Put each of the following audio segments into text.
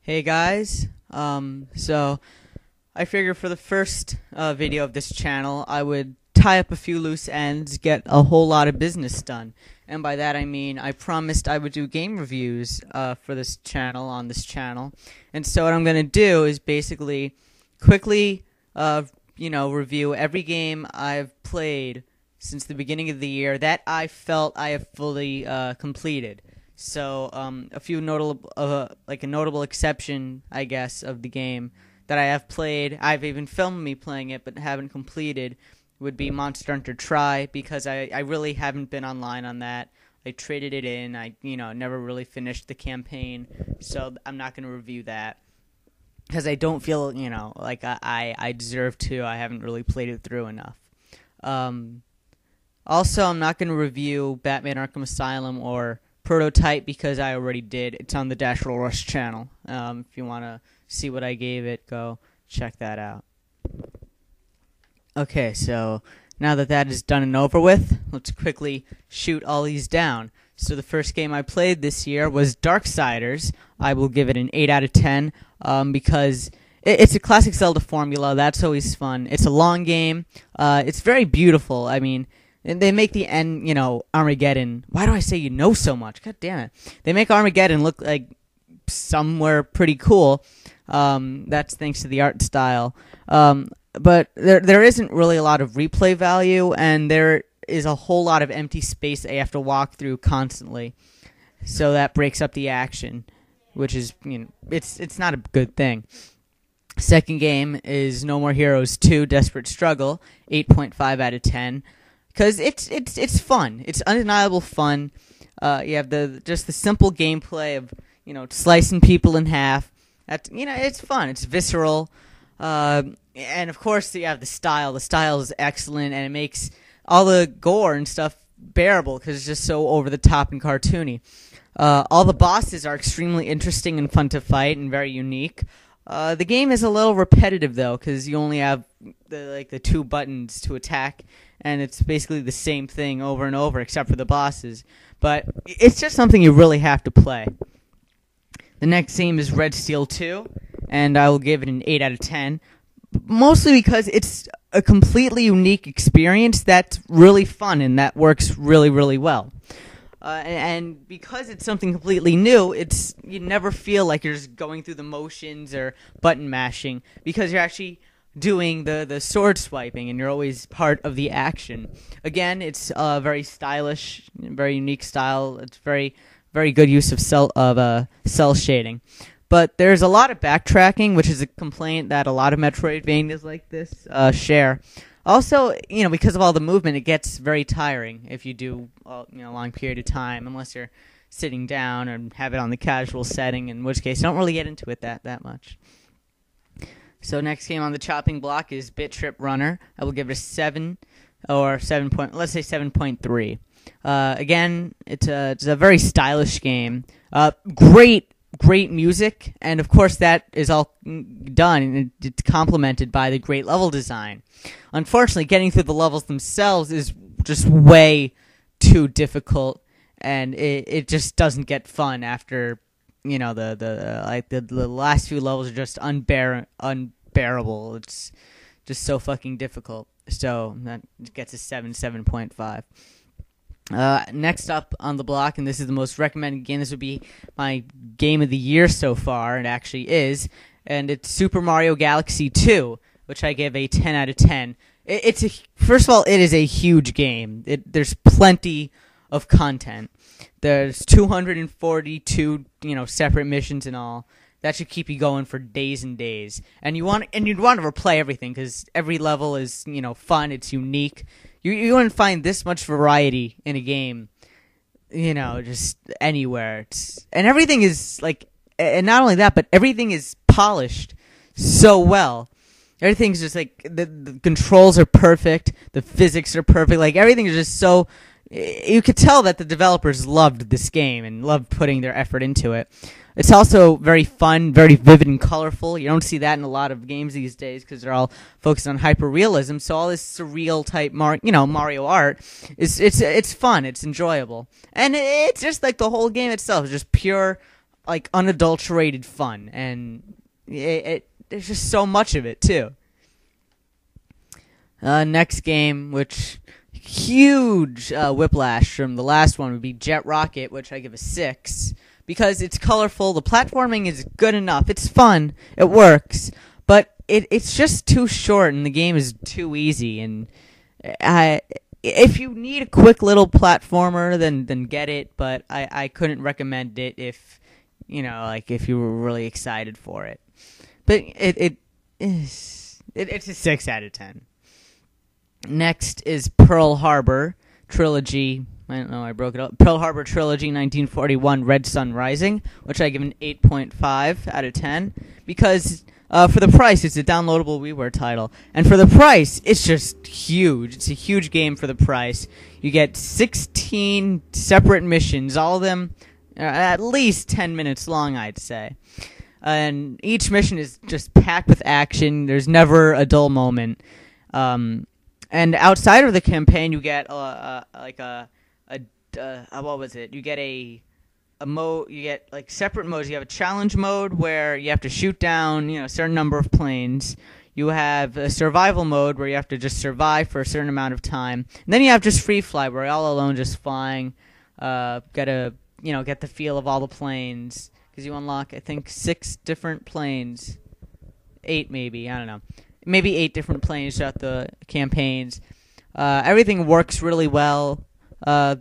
Hey guys, so I figured for the first video of this channel, I would tie up a few loose ends, get a whole lot of business done. And by that I mean I promised I would do game reviews for this channel, on this channel. And so what I'm going to do is basically quickly, review every game I've played since the beginning of the year that I felt I have fully completed. So, a few notable, like a notable exception, I guess, of the game that I have played. I've even filmed me playing it, but haven't completed. Would be Monster Hunter Tri, because I really haven't been online on that. I traded it in. I never really finished the campaign, so I'm not going to review that because I don't feel like I deserve to. I haven't really played it through enough. Also, I'm not going to review Batman Arkham Asylum or Prototype because I already did. It's on the Dash Roll Rush channel. If you want to see what I gave it, go check that out. Okay, so now that that is done and over with, let's quickly shoot all these down. So the first game I played this year was Darksiders. I will give it an 8 out of 10 because it's a classic Zelda formula. That's always fun. It's a long game. It's very beautiful. I mean, and they make the end, Armageddon. Why do I say so much? God damn it. They make Armageddon look like somewhere pretty cool. That's thanks to the art style. But there isn't really a lot of replay value, and there is a whole lot of empty space that you have to walk through constantly. So that breaks up the action, which is, it's not a good thing. Second game is No More Heroes 2 Desperate Struggle, 8.5 out of 10. Because it's fun. It's undeniable fun. You have just the simple gameplay of slicing people in half. It's fun. It's visceral, and of course you have the style. The style is excellent, and it makes all the gore and stuff bearable because it's just so over the top and cartoony. All the bosses are extremely interesting and fun to fight and very unique. The game is a little repetitive though, because you only have the two buttons to attack, and it's basically the same thing over and over except for the bosses. But it's just something you really have to play. The next game is Red Steel 2, and I will give it an 8 out of 10. Mostly because it's a completely unique experience that's really fun and that works really, really well. And because it's something completely new, you never feel like you're just going through the motions or button mashing, because you're actually doing the sword swiping, and you're always part of the action. Again, it's very stylish, very unique style. It's very, very good use of cell shading. But there's a lot of backtracking, which is a complaint that a lot of Metroidvanias like this share. Also, because of all the movement, it gets very tiring if you do a long period of time, unless you're sitting down and have it on the casual setting, in which case you don't really get into it that much. So next game on the chopping block is Bit.Trip RUNNER. I will give it a 7 or 7 point. Let's say 7.3. Again, it's a very stylish game. Great music, and of course that is all done, and it's complemented by the great level design. Unfortunately, getting through the levels themselves is just way too difficult, and it just doesn't get fun after the last few levels are just unbearable. It's just so fucking difficult. So that gets a 7.5. Next up on the block, and this is the most recommended game. This would be my game of the year so far. It actually is, and it's Super Mario Galaxy 2, which I give a 10 out of 10. First of all, it is a huge game. There's plenty of content. There's 242 separate missions and all. That should keep you going for days and days. And you'd want to replay everything, because every level is fun. It's unique. You wouldn't find this much variety in a game, just anywhere. And everything is and not only that, but everything is polished so well. Everything's just the controls are perfect, the physics are perfect. Everything is just so. You could tell that the developers loved this game and loved putting their effort into it. It's also very fun, very vivid and colorful. You don't see that in a lot of games these days because they're all focused on hyper-realism. So all this surreal type, Mario art it's fun, it's enjoyable, and it's just the whole game itself is just pure like unadulterated fun, and there's just so much of it too. Next game, which huge whiplash from the last one, would be Jett Rocket, which I give a 6 because it's colorful. The platforming is good enough. It's fun. It works, but it's just too short, and the game is too easy. And if you need a quick little platformer, then get it. But I couldn't recommend it if if you were really excited for it. But it's a 6 out of 10. Next is Pearl Harbor Trilogy. I don't know, I broke it up. Pearl Harbor Trilogy 1941 Red Sun Rising, which I give an 8.5 out of 10 because for the price, it's a downloadable WiiWare title. And for the price, it's just huge. It's a huge game for the price. You get 16 separate missions, all of them at least 10 minutes long, I'd say. And each mission is just packed with action. There's never a dull moment. And outside of the campaign, you get what was it? You get a mode. You get like separate modes. You have a challenge mode where you have to shoot down a certain number of planes. You have a survival mode where you have to just survive for a certain amount of time. And then you have just free fly where you're all alone, just flying. Get the feel of all the planes because you unlock I think 6 different planes, 8 maybe, I don't know. Maybe 8 different planes throughout the campaigns. Everything works really well. Some of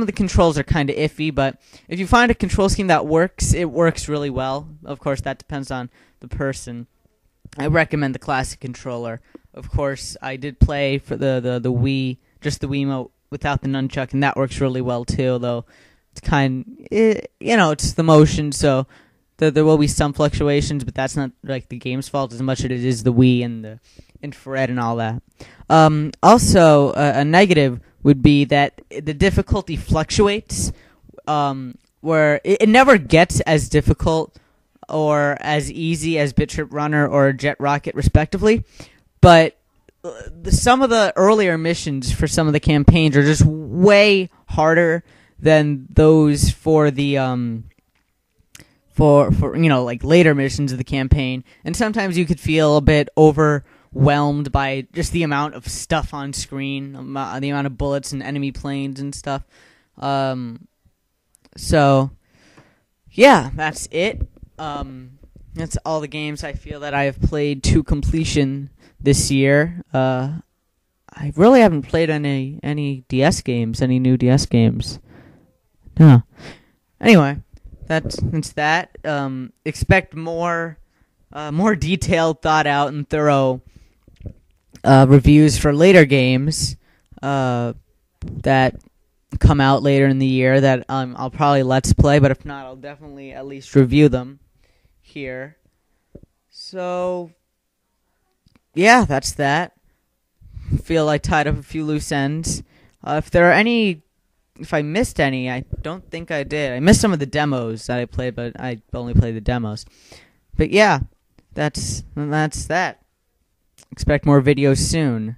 the controls are kind of iffy, but if you find a control scheme that works, it works really well. Of course, that depends on the person. I recommend the classic controller. Of course, I did play for the Wii, just the Wiimote without the nunchuck, and that works really well too. Though it's it's the motion, so. There will be some fluctuations, but that's not like the game's fault as much as it is the Wii and the infrared and all that. Also, a negative would be that the difficulty fluctuates, where it never gets as difficult or as easy as Bit.Trip Runner or Jett Rocket, respectively. But some of the earlier missions for some of the campaigns are just way harder than those for the for like later missions of the campaign, and sometimes you could feel a bit overwhelmed by just the amount of stuff on screen, the amount of bullets and enemy planes and stuff. So yeah, that's it. That's all the games I feel that I have played to completion this year. I really haven't played any DS games, any new DS games. No. Anyway. That's that. Expect more detailed, thought out, and thorough reviews for later games that come out later in the year that I'll probably Let's Play, but if not, I'll definitely at least review them here. So, yeah, that's that. Feel I tied up a few loose ends. If I missed any, I don't think I did. I missed some of the demos that I played, but I only played the demos. But yeah, that's that. Expect more videos soon.